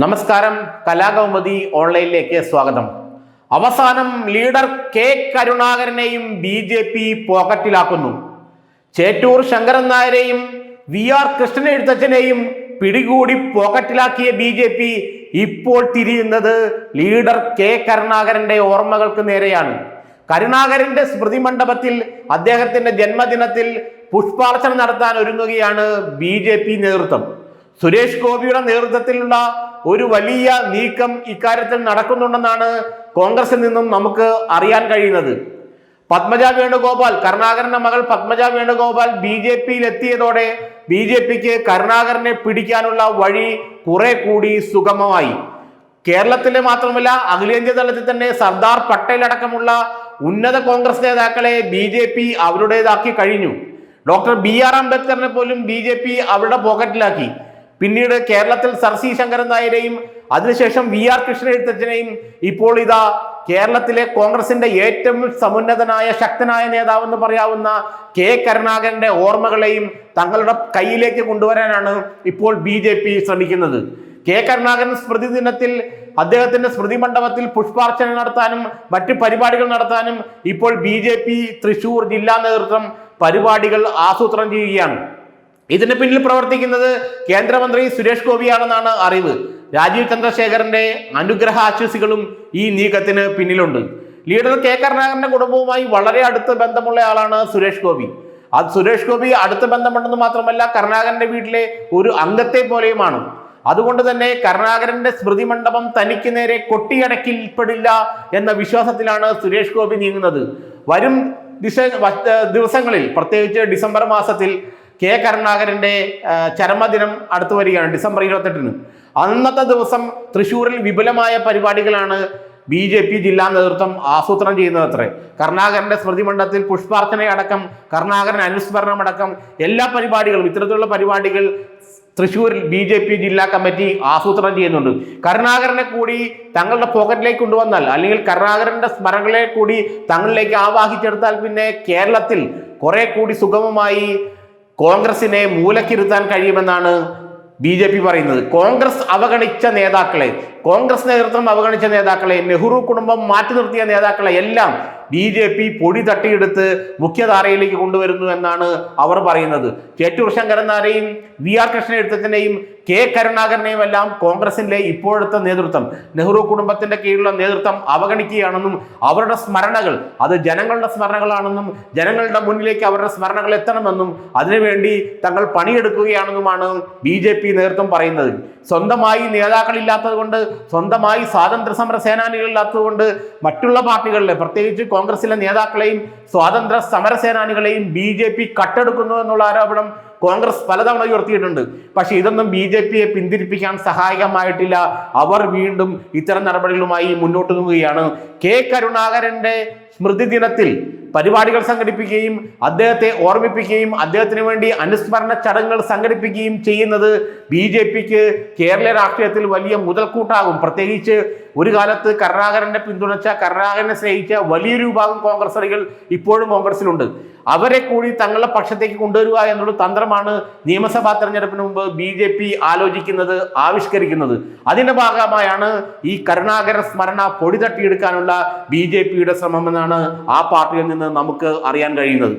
നമസ്കാരം. കലാകൗമുദി ഓൺലൈനിലേക്ക് സ്വാഗതം. അവസാനം ലീഡർ കെ കരുണാകരനെയും BJP പോക്കറ്റിലാക്കുന്നു. ചേറ്റൂർ ശങ്കരൻ നായരെയും VR കൃഷ്ണൻ എഴുത്തച്ഛനെയും പിടികൂടി പോക്കറ്റിലാക്കിയ BJP ഇപ്പോൾ തിരിയുന്നത് ലീഡർ കെ കരുണാകരന്റെ ഓർമ്മകൾക്ക് നേരെയാണ്. കരുണാകരന്റെ സ്മൃതി മണ്ഡപത്തിൽ അദ്ദേഹത്തിന്റെ ജന്മദിനത്തിൽ പുഷ്പാർച്ചന നടത്താൻ ഒരുങ്ങുകയാണ് BJP നേതൃത്വം. സുരേഷ് ഗോപിയുടെ നേതൃത്വത്തിലുള്ള ഒരു വലിയ നീക്കം ഇക്കാര്യത്തിൽ നടക്കുന്നുണ്ടെന്നാണ് കോൺഗ്രസിൽ നിന്നും നമുക്ക് അറിയാൻ കഴിയുന്നത്. പത്മജ വേണുഗോപാൽ, കരുണാകരന്റെ മകൾ പത്മജ വേണുഗോപാൽ BJPയിൽ എത്തിയതോടെ BJPക്ക് കരുണാകരനെ പിടിക്കാനുള്ള വഴി കുറെ കൂടി സുഗമമായി. കേരളത്തിലെ മാത്രമല്ല അഖിലേന്ത്യാ തലത്തിൽ തന്നെ സർദാർ പട്ടേൽ അടക്കമുള്ള ഉന്നത കോൺഗ്രസ് നേതാക്കളെ BJP അവരുടേതാക്കി കഴിഞ്ഞു. ഡോക്ടർ BR അംബേദ്കറിനെ പോലും BJP അവരുടെ പോക്കറ്റിലാക്കി. പിന്നീട് കേരളത്തിൽ സി ശങ്കരൻ നായരെയും അതിനുശേഷം VR കൃഷ്ണൻ എഴുത്തച്ഛനെയും ഇപ്പോൾ ഇതാ കേരളത്തിലെ കോൺഗ്രസിന്റെ ഏറ്റവും സമുന്നതനായ ശക്തനായ നേതാവെന്ന് പറയാവുന്ന കെ കരുണാകരന്റെ ഓർമ്മകളെയും തങ്ങളുടെ കയ്യിലേക്ക് കൊണ്ടുവരാനാണ് ഇപ്പോൾ BJP ശ്രമിക്കുന്നത്. കെ കരുണാകരൻ സ്മൃതി ദിനത്തിൽ അദ്ദേഹത്തിന്റെ സ്മൃതി മണ്ഡപത്തിൽ പുഷ്പാർച്ചന നടത്താനും മറ്റ് പരിപാടികൾ നടത്താനും ഇപ്പോൾ BJP തൃശൂർ ജില്ലാ നേതൃത്വം പരിപാടികൾ ആസൂത്രണം ചെയ്യുകയാണ്. ഇതിന് പിന്നിൽ പ്രവർത്തിക്കുന്നത് കേന്ദ്രമന്ത്രി സുരേഷ് ഗോപിയാണെന്നാണ് അറിവ്. രാജീവ് ചന്ദ്രശേഖരന്റെ അനുഗ്രഹ ആശംസകളും ഈ നീക്കത്തിന് പിന്നിലുണ്ട്. ലീഡർ കെ കരുണാകരന്റെ കുടുംബവുമായി വളരെ അടുത്ത ബന്ധമുള്ള ആളാണ് സുരേഷ് ഗോപി. സുരേഷ് ഗോപി അടുത്ത ബന്ധമുണ്ടെന്ന് മാത്രമല്ല കരുണാകരന്റെ വീട്ടിലെ ഒരു അംഗത്തെ പോലെയുമാണ്. അതുകൊണ്ട് തന്നെ കരുണാകരന്റെ സ്മൃതി മണ്ഡപം തനിക്ക് നേരെ കൊട്ടിയടക്കിൽപ്പെടില്ല എന്ന വിശ്വാസത്തിലാണ് സുരേഷ് ഗോപി നീങ്ങുന്നത്. വരും ദിവസങ്ങളിൽ പ്രത്യേകിച്ച് ഡിസംബർ മാസത്തിൽ കെ കരുണാകരന്റെ ചരമദിനം അടുത്തു വരികയാണ്, ഡിസംബർ 28-ന്. അന്നത്തെ ദിവസം തൃശ്ശൂരിൽ വിപുലമായ പരിപാടികളാണ് BJP ജില്ലാ നേതൃത്വം ആസൂത്രണം ചെയ്യുന്നത്. അത്രേ കരുണാകരന്റെ സ്മൃതി മണ്ഡലത്തിൽ പുഷ്പാർച്ചനയടക്കം കരുണാകരൻ അനുസ്മരണമടക്കം എല്ലാ പരിപാടികളും ഇത്തരത്തിലുള്ള പരിപാടികൾ തൃശ്ശൂരിൽ BJP ജില്ലാ കമ്മിറ്റി ആസൂത്രണം ചെയ്യുന്നുണ്ട്. കരുണാകരനെ കൂടി തങ്ങളുടെ പോക്കറ്റിലേക്ക് കൊണ്ടുവന്നാൽ അല്ലെങ്കിൽ കരുണാകരന്റെ സ്മരണകളെ കൂടി തങ്ങളിലേക്ക് ആവാഹിച്ചെടുത്താൽ പിന്നെ കേരളത്തിൽ കുറെ കൂടി സുഗമമായി കോൺഗ്രസിനെ മൂലക്കിരുത്താൻ കഴിയുമെന്നാണ് BJP പറയുന്നത്. കോൺഗ്രസ് നേതൃത്വം അവഗണിച്ച നേതാക്കളെ, നെഹ്റു കുടുംബം മാറ്റി നിർത്തിയ നേതാക്കളെ എല്ലാം BJP പൊടി തട്ടിയെടുത്ത് മുഖ്യധാരയിലേക്ക് കൊണ്ടുവരുന്നു എന്നാണ് അവർ പറയുന്നത്. ചേറ്റൂർ ശങ്കരൻ നായരെയും VR കൃഷ്ണൻ എഴുത്തച്ഛനെയും കെ കരുണാകരനെയും എല്ലാം കോൺഗ്രസിന്റെ ഇപ്പോഴത്തെ നേതൃത്വം, നെഹ്റു കുടുംബത്തിന്റെ കീഴിലുള്ള നേതൃത്വം അവഗണിക്കുകയാണെന്നും അവരുടെ സ്മരണകൾ അത് ജനങ്ങളുടെ സ്മരണകളാണെന്നും ജനങ്ങളുടെ മുന്നിലേക്ക് അവരുടെ സ്മരണകൾ എത്തണമെന്നും അതിനുവേണ്ടി തങ്ങൾ പണിയെടുക്കുകയാണെന്നുമാണ് BJP നേതൃത്വം പറയുന്നത്. സ്വന്തമായി നേതാക്കളില്ലാത്തത് കൊണ്ട്, സ്വന്തമായി സ്വാതന്ത്ര്യ സമര സേനാനികളില്ലാത്തത് കൊണ്ട് മറ്റുള്ള പാർട്ടികളിലെ പ്രത്യേകിച്ച് കോൺഗ്രസിലെ നേതാക്കളെയും സ്വാതന്ത്ര്യ സമര സേനാനികളെയും BJP കട്ടെടുക്കുന്നു എന്നുള്ള ആരോപണം കോൺഗ്രസ് പലതവണ ഉയർത്തിയിട്ടുണ്ട്. പക്ഷെ ഇതൊന്നും BJPയെ പിന്തിരിപ്പിക്കാൻ സഹായകമായിട്ടില്ല. അവർ വീണ്ടും ഇത്തരം നടപടികളുമായി മുന്നോട്ട് നീങ്ങുകയാണ്. കെ കരുണാകരന്റെ സ്മൃതി ദിനത്തിൽ പരിപാടികൾ സംഘടിപ്പിക്കുകയും അദ്ദേഹത്തെ ഓർമ്മിപ്പിക്കുകയും അദ്ദേഹത്തിന് വേണ്ടി അനുസ്മരണ ചടങ്ങുകൾ സംഘടിപ്പിക്കുകയും ചെയ്യുന്നത് BJPക്ക് കേരള രാഷ്ട്രീയത്തിൽ വലിയ മുതൽക്കൂട്ടാകും. പ്രത്യേകിച്ച് ഒരു കാലത്ത് കരുണാകരനെ പിന്തുണച്ച, കരുണാകരനെ സ്നേഹിച്ച വലിയൊരു വിഭാഗം കോൺഗ്രസുകൾ ഇപ്പോഴും കോൺഗ്രസിലുണ്ട്. അവരെ കൂടി തങ്ങളുടെ പക്ഷത്തേക്ക് കൊണ്ടുവരിക എന്നുള്ള തന്ത്രമാണ് നിയമസഭാ തെരഞ്ഞെടുപ്പിന് മുമ്പ് BJP ആലോചിക്കുന്നത്, ആവിഷ്കരിക്കുന്നത്. അതിന്റെ ഭാഗമായാണ് ഈ കരുണാകര സ്മരണ പൊടി തട്ടിയെടുക്കാനുള്ള BJPയുടെ ശ്രമമെന്നാണ് ആ പാർട്ടിയിൽ നിന്ന് നമുക്ക് അറിയാൻ കഴിയുന്നത്.